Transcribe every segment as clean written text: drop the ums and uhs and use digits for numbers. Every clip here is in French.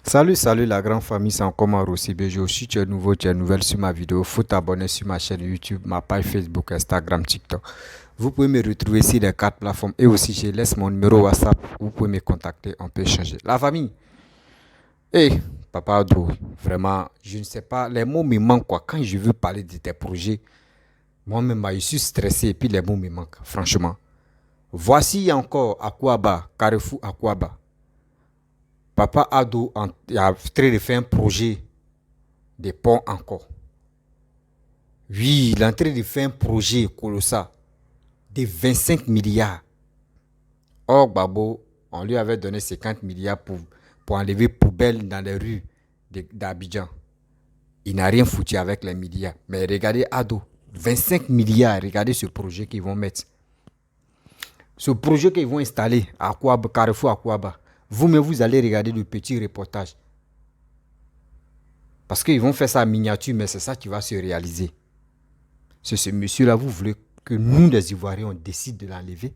Salut la grande famille, c'est encore Maro CBG. Si tu es nouveau, tu es nouvelle sur ma vidéo, faut t'abonner sur ma chaîne YouTube, ma page Facebook, Instagram, TikTok. Vous pouvez me retrouver sur les quatre plateformes et aussi je laisse mon numéro WhatsApp, vous pouvez me contacter, on peut échanger. La famille, Papa Adou, vraiment, je ne sais pas, les mots me manquent quoi. Quand je veux parler de tes projets, moi-même, je suis stressé et puis les mots me manquent, franchement. Voici encore Akouaba, Carrefour Akouaba. Papa Ado est en train de faire un projet de pont encore. Oui, il est en train de faire un projet colossal de 25 milliards. Or, Babo, on lui avait donné 50 milliards pour enlever poubelles dans les rues d'Abidjan. Il n'a rien foutu avec les milliards. Mais regardez Ado, 25 milliards, regardez ce projet qu'ils vont mettre. Ce projet qu'ils vont installer à Kouaba, Carrefour à Kouaba. Vous-même, vous allez regarder le petit reportage. Parce qu'ils vont faire ça en miniature, mais c'est ça qui va se réaliser. C'est ce monsieur-là, vous voulez que nous, les Ivoiriens, on décide de l'enlever.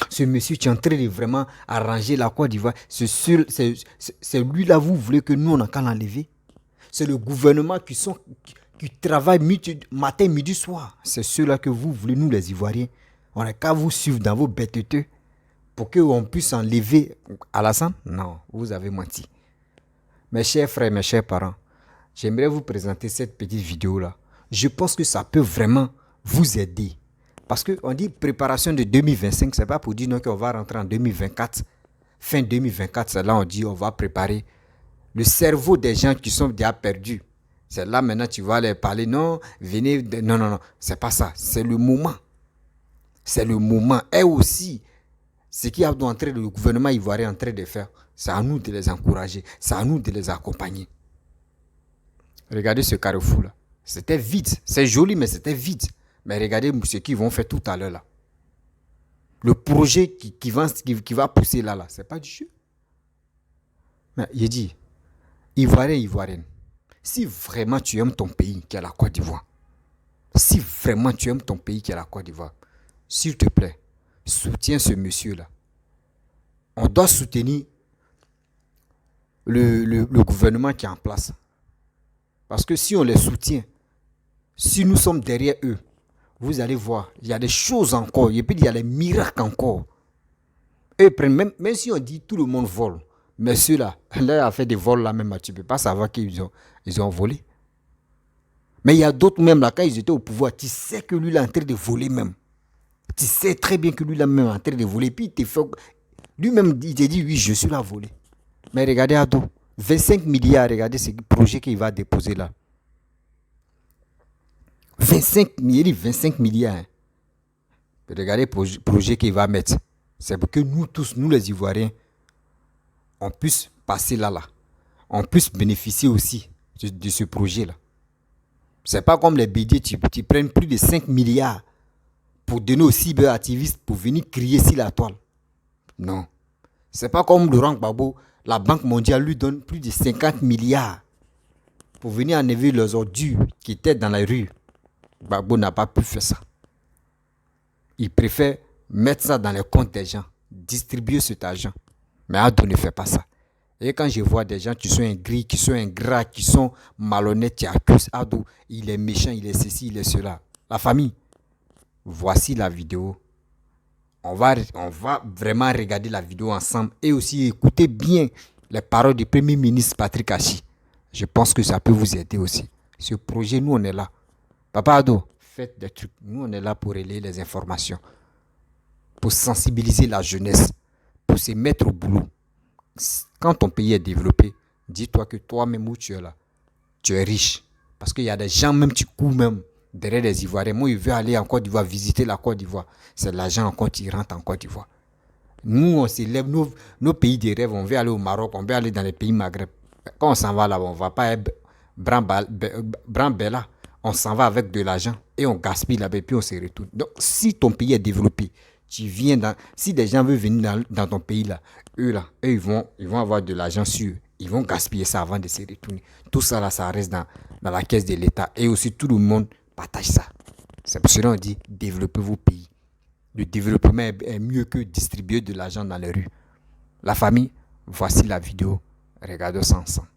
Ce monsieur qui est en train de vraiment arranger la Côte d'Ivoire, c'est lui-là, vous voulez que nous, on n'a qu'à l'enlever. C'est le gouvernement qui travaille matin, midi, soir. C'est ceux-là que vous voulez, nous, les Ivoiriens. On n'a qu'à vous suivre dans vos bêteteux pour qu'on puisse enlever Alassane. Non, vous avez menti. Mes chers frères, mes chers parents, j'aimerais vous présenter cette petite vidéo-là. Je pense que ça peut vraiment vous aider. Parce qu'on dit préparation de 2025, ce n'est pas pour dire qu'on va rentrer en 2024. Fin 2024, c'est là on dit on va préparer le cerveau des gens qui sont déjà perdus. C'est là maintenant tu vas leur parler, non, venez, non, c'est pas ça, c'est le moment. C'est le moment. Et aussi, ce qu'il y a le gouvernement ivoirien en train de faire, c'est à nous de les encourager, c'est à nous de les accompagner. Regardez ce carrefour-là. C'était vide. C'est joli, mais c'était vide. Mais regardez ce qu'ils vont faire tout à l'heure là. Le projet qui va pousser là, c'est pas du jeu. Mais il dit, Ivoirien, Ivoirienne, si vraiment tu aimes ton pays qui est la Côte d'Ivoire, si vraiment tu aimes ton pays qui est la Côte d'Ivoire, s'il te plaît, soutiens ce monsieur-là. On doit soutenir le gouvernement qui est en place. Parce que si on les soutient, si nous sommes derrière eux, vous allez voir, il y a des choses encore, et puis il y a des miracles encore. Eux prennent, même si on dit tout le monde vole, mais ceux-là, là, a fait des vols là même, tu ne peux pas savoir qu'ils ont volé. Mais il y a d'autres même là, quand ils étaient au pouvoir, tu sais que lui, il est en train de voler même. Tu sais très bien que lui, là même, est en train de voler. Puis lui-même, il te dit, oui, je suis là volé. Mais regardez Ado, 25 milliards, regardez ce projet qu'il va déposer là. 25 milliards. Hein. Regardez le projet qu'il va mettre. C'est pour que nous tous, nous les Ivoiriens, on puisse passer là. On puisse bénéficier aussi de ce projet-là. C'est pas comme les BD, tu prends plus de 5 milliards pour donner aux cyberactivistes pour venir crier sur la toile. Non. C'est pas comme Laurent Gbagbo, la Banque mondiale lui donne plus de 50 milliards pour venir enlever les ordures qui étaient dans la rue. Gbagbo n'a pas pu faire ça. Il préfère mettre ça dans les comptes des gens, distribuer cet argent. Mais Ado ne fait pas ça. Et quand je vois des gens qui sont aigris, qui sont ingrats, qui sont malhonnêtes, qui accusent Ado, il est méchant, il est ceci, il est cela. La famille, voici la vidéo. On va vraiment regarder la vidéo ensemble et aussi écouter bien les paroles du Premier ministre Patrick Achi. Je pense que ça peut vous aider aussi. Ce projet, nous, on est là. Papa Ado, faites des trucs. Nous, on est là pour relayer les informations, pour sensibiliser la jeunesse, pour se mettre au boulot. Quand ton pays est développé, dis-toi que toi-même où tu es là, tu es riche. Parce qu'il y a des gens, même tu cours même derrière les Ivoiriens. Moi, il veut aller en Côte d'Ivoire, visiter la Côte d'Ivoire. C'est l'argent encore qui rentre en Côte d'Ivoire. Nous, on s'élève, nos pays de rêve, on veut aller au Maroc, on veut aller dans les pays Maghreb. Quand on s'en va là-bas, on ne va pas être Brambella. On s'en va avec de l'argent et on gaspille là-bas et puis on se retourne. Donc, si ton pays est développé, tu viens si des gens veulent venir dans ton pays là, eux, ils vont avoir de l'argent sûr. Ils vont gaspiller ça avant de se retourner. Tout ça là, ça reste dans la caisse de l'État. Et aussi, tout le monde partage ça. C'est pour cela qu'on dit développez vos pays. Le développement est mieux que distribuer de l'argent dans les rues. La famille, voici la vidéo. Regardons ça ensemble.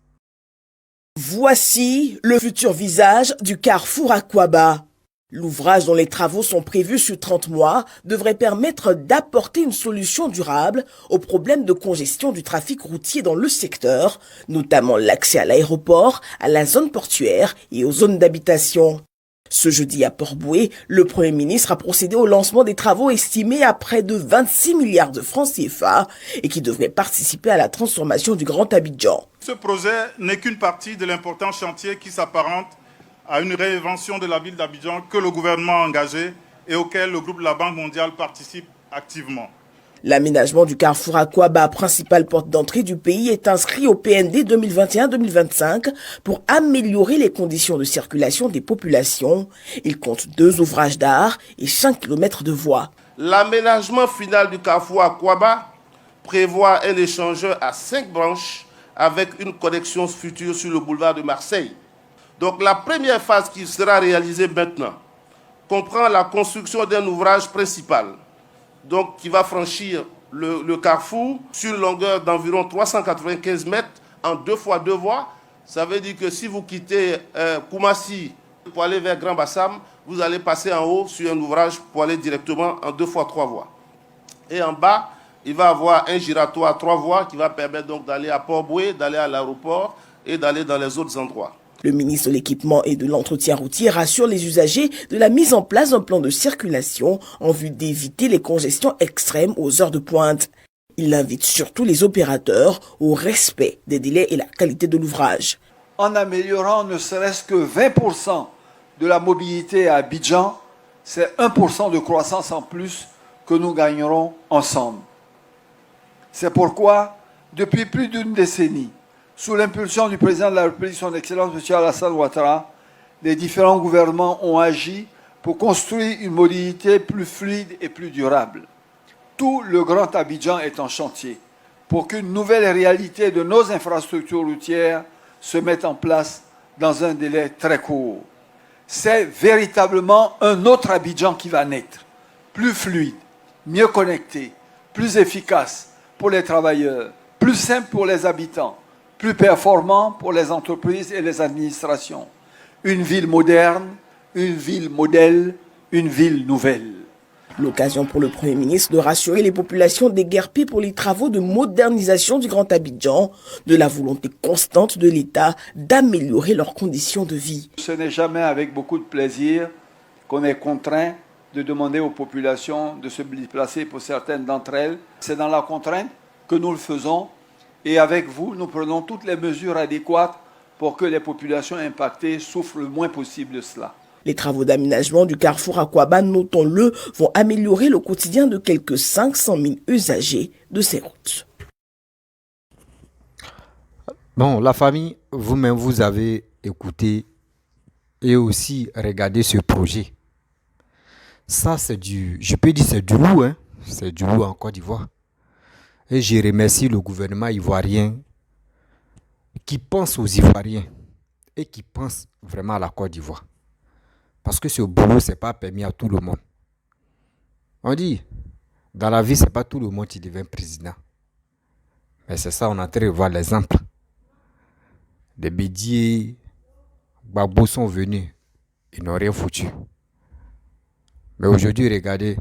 Voici le futur visage du carrefour Akwaba. L'ouvrage dont les travaux sont prévus sur 30 mois devrait permettre d'apporter une solution durable aux problèmes de congestion du trafic routier dans le secteur, notamment l'accès à l'aéroport, à la zone portuaire et aux zones d'habitation. Ce jeudi à Port-Bouët, le Premier ministre a procédé au lancement des travaux estimés à près de 26 milliards de francs CFA et qui devraient participer à la transformation du Grand Abidjan. Ce projet n'est qu'une partie de l'important chantier qui s'apparente à une réinvention de la ville d'Abidjan que le gouvernement a engagé et auquel le groupe de la Banque mondiale participe activement. L'aménagement du carrefour Akwaba, principale porte d'entrée du pays, est inscrit au PND 2021-2025 pour améliorer les conditions de circulation des populations. Il compte 2 ouvrages d'art et 5 km de voies. L'aménagement final du carrefour Akwaba prévoit un échangeur à 5 branches avec une connexion future sur le boulevard de Marseille. Donc la première phase qui sera réalisée maintenant comprend la construction d'un ouvrage principal, donc qui va franchir le carrefour sur une longueur d'environ 395 mètres en 2 fois 2 voies. Ça veut dire que si vous quittez Koumassi pour aller vers Grand Bassam, vous allez passer en haut sur un ouvrage pour aller directement en 2 fois 3 voies. Et en bas, il va y avoir un giratoire à 3 voies qui va permettre donc d'aller à Port-Bouët, d'aller à l'aéroport et d'aller dans les autres endroits. Le ministre de l'Équipement et de l'Entretien routier rassure les usagers de la mise en place d'un plan de circulation en vue d'éviter les congestions extrêmes aux heures de pointe. Il invite surtout les opérateurs au respect des délais et la qualité de l'ouvrage. En améliorant ne serait-ce que 20% de la mobilité à Abidjan, c'est 1% de croissance en plus que nous gagnerons ensemble. C'est pourquoi, depuis plus d'une décennie, sous l'impulsion du président de la République, son Excellence M. Alassane Ouattara, les différents gouvernements ont agi pour construire une mobilité plus fluide et plus durable. Tout le Grand Abidjan est en chantier pour qu'une nouvelle réalité de nos infrastructures routières se mette en place dans un délai très court. C'est véritablement un autre Abidjan qui va naître, plus fluide, mieux connecté, plus efficace pour les travailleurs, plus simple pour les habitants, plus performant pour les entreprises et les administrations. Une ville moderne, une ville modèle, une ville nouvelle. L'occasion pour le Premier ministre de rassurer les populations déguerpies pour les travaux de modernisation du Grand Abidjan, de la volonté constante de l'État d'améliorer leurs conditions de vie. Ce n'est jamais avec beaucoup de plaisir qu'on est contraint de demander aux populations de se déplacer pour certaines d'entre elles. C'est dans la contrainte que nous le faisons. Et avec vous, nous prenons toutes les mesures adéquates pour que les populations impactées souffrent le moins possible de cela. Les travaux d'aménagement du carrefour Akwaba, notons-le, vont améliorer le quotidien de quelques 500 000 usagers de ces routes. Bon, la famille, vous-même, vous avez écouté et aussi regardé ce projet. Ça, c'est je peux dire c'est du loup, hein. C'est du loup en Côte d'Ivoire. Et je remercie le gouvernement ivoirien qui pense aux Ivoiriens et qui pense vraiment à la Côte d'Ivoire. Parce que ce boulot, ce n'est pas permis à tout le monde. On dit, dans la vie, ce n'est pas tout le monde qui devient président. Mais c'est ça, on est en train de voir l'exemple. Des Bédier, Gbagbo sont venus. Ils n'ont rien foutu. Mais aujourd'hui, regardez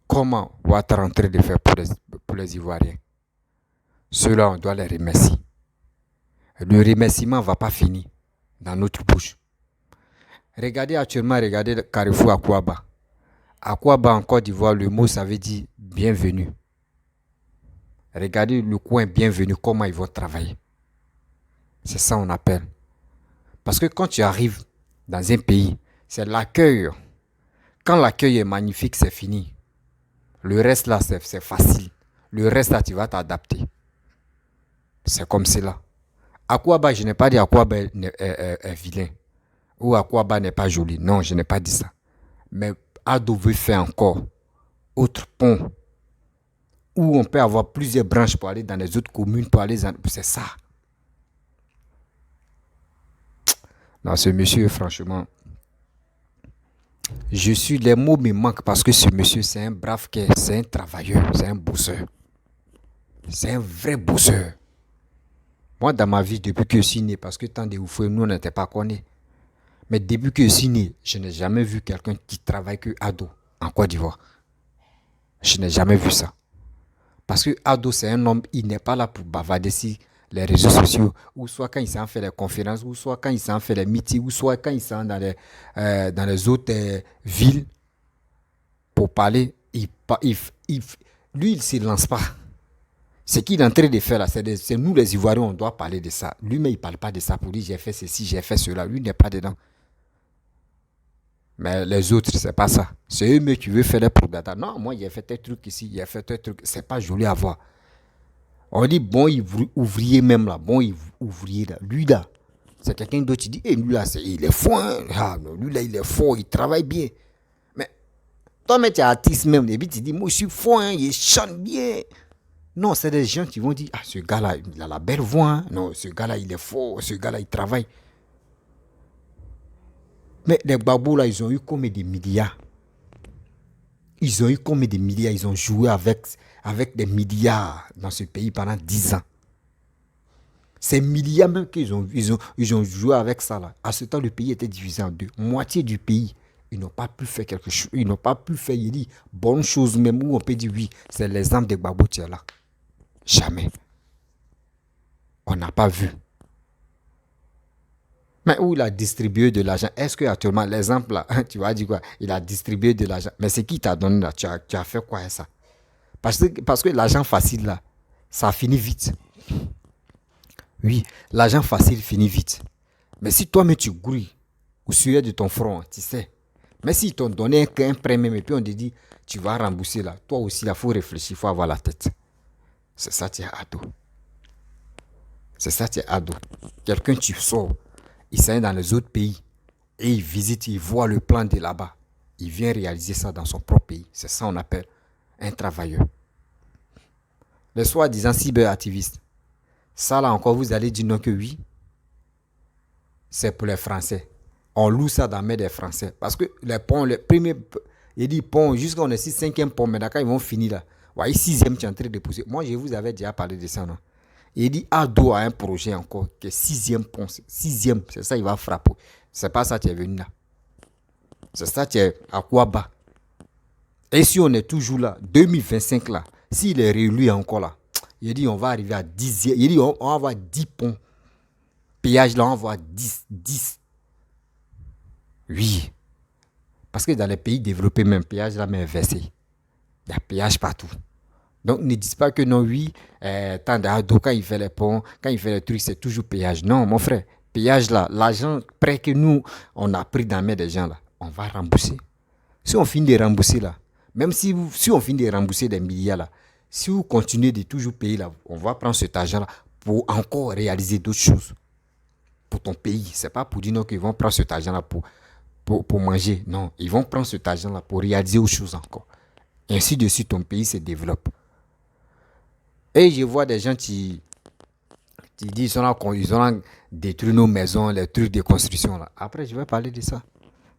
comment Ouattara est en train de faire pour les Ivoiriens. Ceux-là, on doit les remercier. Le remerciement ne va pas finir dans notre bouche. Regardez actuellement, regardez le carrefour Akwaba. Akwaba en Côte d'Ivoire, le mot ça veut dire bienvenue. Regardez le coin bienvenue, comment ils vont travailler. C'est ça qu'on appelle. Parce que quand tu arrives dans un pays, c'est l'accueil. Quand l'accueil est magnifique, c'est fini. Le reste là, c'est facile. Le reste là, tu vas t'adapter. C'est comme cela. Akwaba, je n'ai pas dit Akwaba est vilain. Ou Akwaba n'est pas joli. Non, je n'ai pas dit ça. Mais Ado veut faire encore autre pont où on peut avoir plusieurs branches pour aller dans les autres communes, pour aller c'est ça. Non, ce monsieur, franchement, les mots me manquent parce que ce monsieur, c'est un brave cœur, c'est un travailleur, c'est un bosseur. C'est un vrai bosseur. Moi, dans ma vie, depuis que je suis né, parce que tant de ouf, nous, on n'était pas connus. Mais depuis que je suis né, je n'ai jamais vu quelqu'un qui travaille que ado en Côte d'Ivoire. Je n'ai jamais vu ça. Parce que ado, c'est un homme, il n'est pas là pour bavarder sur les réseaux sociaux, ou soit quand il s'en fait les conférences, ou soit quand il s'en fait les meetings, ou soit quand il s'en dans les autres villes pour parler. Lui, il ne se lance pas. Ce qu'il est en train de faire là, c'est nous les Ivoiriens, on doit parler de ça. Lui, mais il ne parle pas de ça pour dire j'ai fait ceci, j'ai fait cela. Lui, il n'est pas dedans. Mais les autres, c'est pas ça. C'est eux qui veulent faire des progrès. Non, moi, j'ai fait tel truc ici, j'ai fait tel truc. C'est pas joli à voir. On dit bon ouvrier même là, bon ouvrier là. Lui là, c'est quelqu'un d'autre qui dit, lui là, il est fort. Hein? Ah, non, lui là, il est fort, il travaille bien. Mais toi, mais tu es artiste même. Et puis tu dis, moi, je suis fort, hein, il chante bien. Non, c'est des gens qui vont dire, ah, ce gars là, il a la belle voix. Hein? Non, ce gars là, il est fort, ce gars là, il travaille. Mais les babous là, ils ont eu comme des milliards. Ils ont eu comme des milliards. Ils ont joué avec des milliards dans ce pays pendant 10 ans. Ces milliards même qu'ils ont joué avec ça là. À ce temps, le pays était divisé en deux. Moitié du pays, ils n'ont pas pu faire quelque chose. Ils n'ont pas pu faire bonne chose même où on peut dire oui. C'est l'exemple des babous là. Jamais. On n'a pas vu. Mais où il a distribué de l'argent? Est-ce que actuellement, l'exemple là, tu vas dire quoi? Il a distribué de l'argent. Mais c'est qui t'a donné là? Tu as fait quoi avec ça? Parce que l'argent facile là, ça finit vite. Oui, l'argent facile finit vite. Mais si toi-même tu grouilles au sujet de ton front, tu sais. Mais s'ils t'ont donné un prêt même et puis on te dit, tu vas rembourser là, toi aussi, il faut réfléchir, il faut avoir la tête. C'est ça, tu es ado. C'est ça, tu es ado. Quelqu'un, tu sors. Il s'en est dans les autres pays et il visite, il voit le plan de là-bas. Il vient réaliser ça dans son propre pays. C'est ça qu'on appelle un travailleur. Les soi-disant cyberactivistes. Ça là encore, vous allez dire non que oui. C'est pour les Français. On loue ça dans la main des Français. Parce que les ponts, les premiers, il dit pont, jusqu'à on est 5e pont, mais d'accord, ils vont finir là. Ouais, 6e, tu es en train de pousser. Moi, je vous avais déjà parlé de ça, non? Il dit Ado a un projet encore, qui est 6e pont. 6e, c'est ça, il va frapper. C'est pas ça qui est venu là. C'est ça qui est à Kouaba. Et si on est toujours là, 2025 là, s'il est réélu encore là, il dit on va arriver à 10e. Il dit on va avoir 10 ponts. Péage là, on va avoir 10. Oui. Parce que dans les pays développés, même péage là, mais versé. Il y a péage partout. Donc, ne dites pas que non, oui, tant d'ado, quand il fait les ponts, quand il fait les trucs, c'est toujours péage. Non, mon frère, péage là, l'argent prêt que nous, on a pris dans la main des gens là, on va rembourser. Si on finit de rembourser là, même si on finit de rembourser des milliards là, si vous continuez de toujours payer là, on va prendre cet argent là pour encore réaliser d'autres choses pour ton pays. C'est pas pour dire non qu'ils vont prendre cet argent là pour manger. Non, ils vont prendre cet argent là pour réaliser autre chose encore. Et ainsi de suite, ton pays se développe. Et je vois des gens qui disent ils ont détruit nos maisons, les trucs de construction là. Après, je vais parler de ça.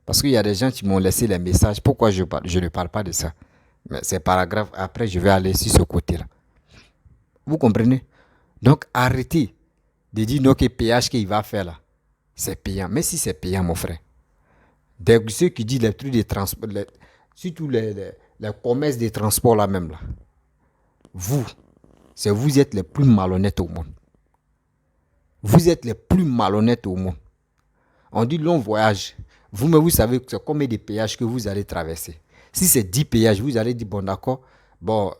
Parce qu'il y a des gens qui m'ont laissé les messages. Pourquoi je ne parle pas de ça? Mais c'est paragraphe. Après, je vais aller sur ce côté-là. Vous comprenez? Donc, arrêtez de dire non, que péage qu'il va faire là, c'est payant. Mais si c'est payant, mon frère, ceux qui disent les trucs de transport, surtout les commerces de transport là même là, vous êtes les plus malhonnêtes au monde. Vous êtes les plus malhonnêtes au monde. On dit long voyage. Vous savez c'est combien de péages que vous allez traverser. Si c'est 10 péages, vous allez dire bon d'accord, bon,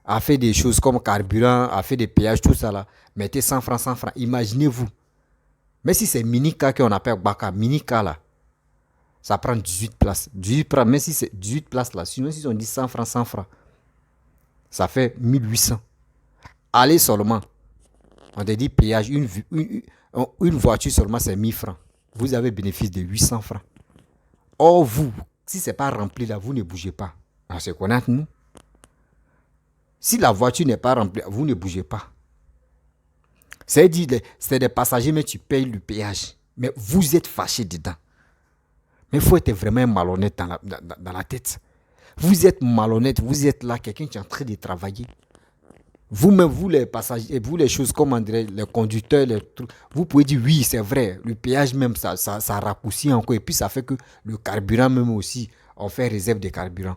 à faire des choses comme carburant, à faire des péages, tout ça là, mettez 100 francs. Imaginez-vous. Mais si c'est mini-car qu'on appelle Baka, mini-car là, ça prend 18 places. Mais si c'est 18 places là, sinon si on dit 100 francs, ça fait 1800. Allez seulement, on te dit péage, une voiture seulement c'est 1000 francs. Vous avez bénéfice de 800 francs. Or vous, si ce n'est pas rempli là, vous ne bougez pas. On se connaît nous. Si la voiture n'est pas remplie, vous ne bougez pas. C'est des passagers, mais tu payes le péage. Mais vous êtes fâché dedans. Mais il faut être vraiment malhonnête dans la tête. Vous êtes malhonnête, vous êtes là, quelqu'un qui est en train de travailler. Vous-même, vous les passagers, vous les choses comme on dirait, les conducteurs, les trucs, vous pouvez dire oui, c'est vrai, le péage même, ça raccourcit encore. Et puis ça fait que le carburant même aussi, on fait réserve de carburant.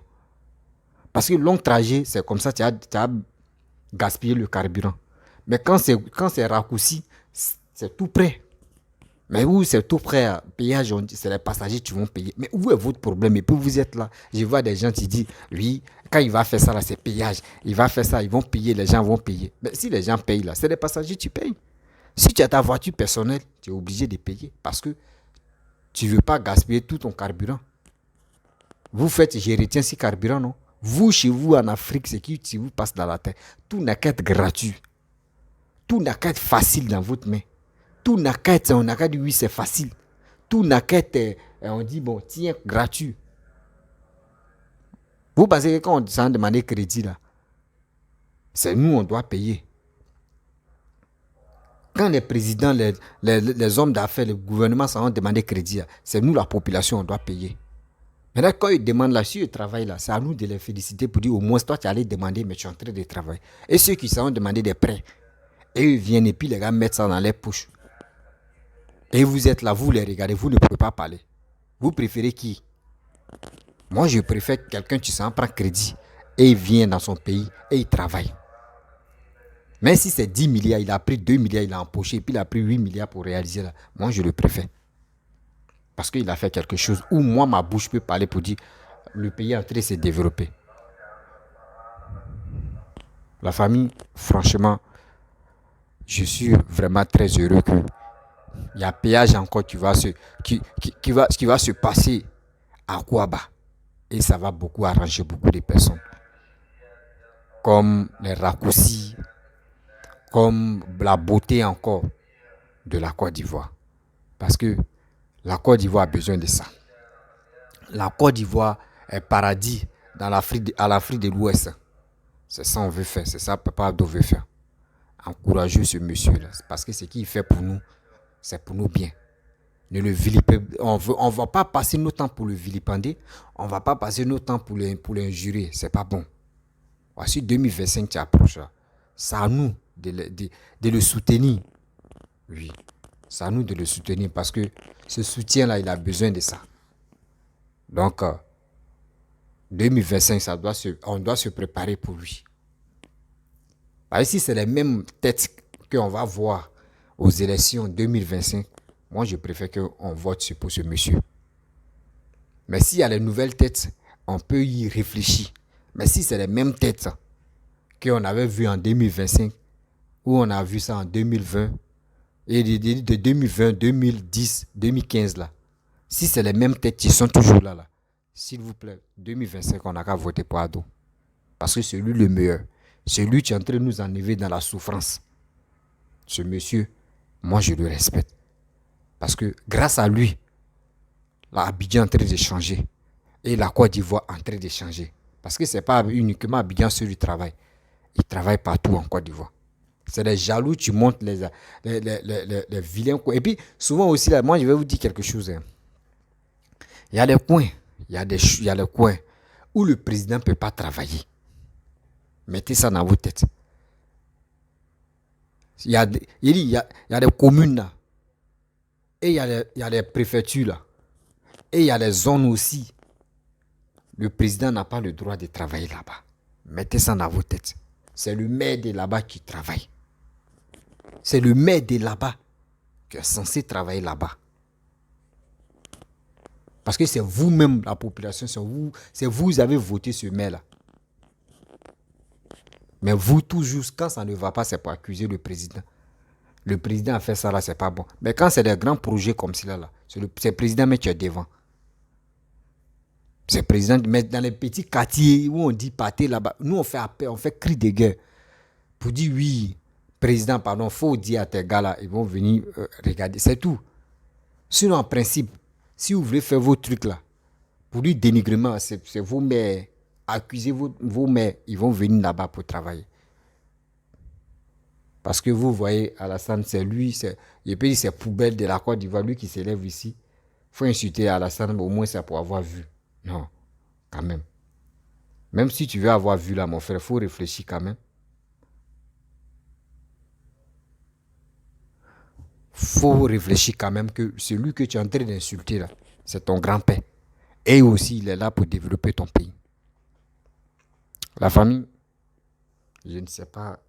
Parce que long trajet, c'est comme ça, tu as gaspillé le carburant. Mais quand c'est raccourci, c'est tout prêt. Mais où c'est tout prêt, péage, c'est les passagers qui vont payer. Mais où est votre problème? Et puis vous êtes là. Je vois des gens qui disent, oui, quand il va faire ça, là, c'est péage. Il va faire ça, ils vont payer, les gens vont payer. Mais si les gens payent, là, c'est les passagers qui payent. Si tu as ta voiture personnelle, tu es obligé de payer. Parce que tu ne veux pas gaspiller tout ton carburant. Vous faites, je retiens ce carburant, non? Vous, chez vous, en Afrique, c'est qui si vous passe dans la terre. Tout n'a qu'à être gratuit. Tout n'a qu'à être facile dans votre main. Tout n'a qu'à être, on n'a qu'à dire oui, c'est facile. Tout n'a qu'à être, on dit bon, tiens, gratuit. Vous pensez que quand on s'en demande crédit, là, c'est nous, on doit payer. Quand les présidents, les hommes d'affaires, le gouvernement s'en ont demandé crédit, là, c'est nous, la population, on doit payer. Maintenant, quand ils demandent là, si ils travaillent là, c'est à nous de les féliciter pour dire au moins, toi, tu allais demander, mais tu es en train de travailler. Et ceux qui s'en ont demandé des prêts, et ils viennent et puis les gars mettent ça dans les poches. Et vous êtes là, vous les regardez, vous ne pouvez pas parler. Vous préférez qui? Moi, je préfère quelqu'un qui s'en prend crédit et il vient dans son pays et il travaille. Même si c'est 10 milliards, il a pris 2 milliards, il a empoché, et puis il a pris 8 milliards pour réaliser là. Moi, je le préfère. Parce qu'il a fait quelque chose où moi, ma bouche peut parler pour dire le pays est en train de se développer. La famille, franchement, je suis vraiment très heureux que il y a péage encore qui va se passer à Kouaba. Et ça va beaucoup arranger beaucoup de personnes. Comme les raccourcis, comme la beauté encore de la Côte d'Ivoire. Parce que la Côte d'Ivoire a besoin de ça. La Côte d'Ivoire est paradis à l'Afrique de l'Ouest. C'est ça qu'on veut faire, c'est ça que Papa Abdo veut faire. Encourager ce monsieur-là. Parce que ce qu'il fait pour nous, c'est pour nous bien. Ne le vilipender. On ne va pas passer notre temps pour le vilipender. On ne va pas passer notre temps pour l'injurer. Ce n'est pas bon. Voici 2025 qui approche. C'est à nous de le soutenir. Oui. C'est à nous de le soutenir parce que ce soutien-là, il a besoin de ça. Donc, 2025, on doit se préparer pour lui. Parce que si c'est les mêmes têtes qu'on va voir aux élections 2025, moi, je préfère qu'on vote pour ce monsieur. Mais s'il y a les nouvelles têtes, on peut y réfléchir. Mais si c'est les mêmes têtes qu'on avait vues en 2025, ou on a vu ça en 2020, et de 2020, 2010, 2015, là, si c'est les mêmes têtes qui sont toujours là, s'il vous plaît, 2025, on n'a qu'à voter pour Ado. Parce que c'est lui le meilleur. C'est lui qui est en train de nous enlever dans la souffrance. Ce monsieur, moi, je le respecte. Parce que grâce à lui, l'Abidjan est en train de changer. Et la Côte d'Ivoire est en train de changer. Parce que ce n'est pas uniquement Abidjan sur du travail. Il travaille partout en Côte d'Ivoire. C'est les jaloux qui montent les vilains coins. Et puis, souvent aussi, là, moi, je vais vous dire quelque chose. Il y a des coins, il y a des coins où le président ne peut pas travailler. Mettez ça dans vos têtes. Il y a des communes là. Et il y a les préfectures là. Et il y a les zones aussi. Le président n'a pas le droit de travailler là-bas. Mettez ça dans vos têtes. C'est le maire de là-bas qui travaille. C'est le maire de là-bas qui est censé travailler là-bas. Parce que c'est vous-même, la population, c'est vous avez voté ce maire-là. Mais vous, toujours, quand ça ne va pas, c'est pour accuser le président. Le président a fait ça là, c'est pas bon. Mais quand c'est des grands projets comme cela, c'est le président mais qui est devant. C'est le président, mais dans les petits quartiers où on dit pâté là-bas, nous on fait appel, on fait cri de guerre. Pour dire oui, président, pardon, faut dire à tes gars là, ils vont venir regarder. C'est tout. Sinon, en principe, si vous voulez faire vos trucs là, pour lui dénigrement, c'est vos maires, accusez vos maires, ils vont venir là-bas pour travailler. Parce que vous voyez, Alassane, c'est lui, il peut dire c'est poubelle de la Côte d'Ivoire, lui qui s'élève ici. Il faut insulter Alassane, mais au moins c'est pour avoir vu. Non, quand même. Même si tu veux avoir vu là, mon frère, il faut réfléchir quand même. faut réfléchir quand même que celui que tu es en train d'insulter là, c'est ton grand-père. Et aussi, il est là pour développer ton pays. La famille, je ne sais pas.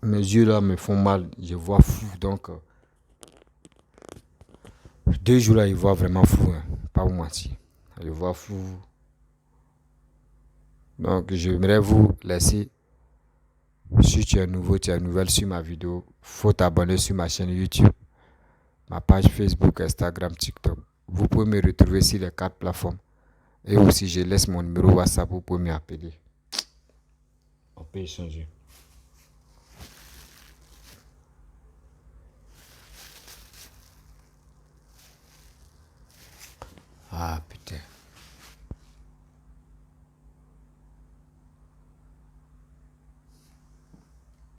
Mes yeux là me font mal. Je vois flou. Donc, 2 jours là, je vois vraiment flou. Hein. Pas vous mentir. Je vois flou. Donc, j'aimerais vous laisser. Si tu es nouveau, tu es nouvelle sur ma vidéo, faut t'abonner sur ma chaîne YouTube, ma page Facebook, Instagram, TikTok. Vous pouvez me retrouver sur les 4 plateformes. Et aussi, je laisse mon numéro WhatsApp, vous pouvez m'appeler. On peut échanger.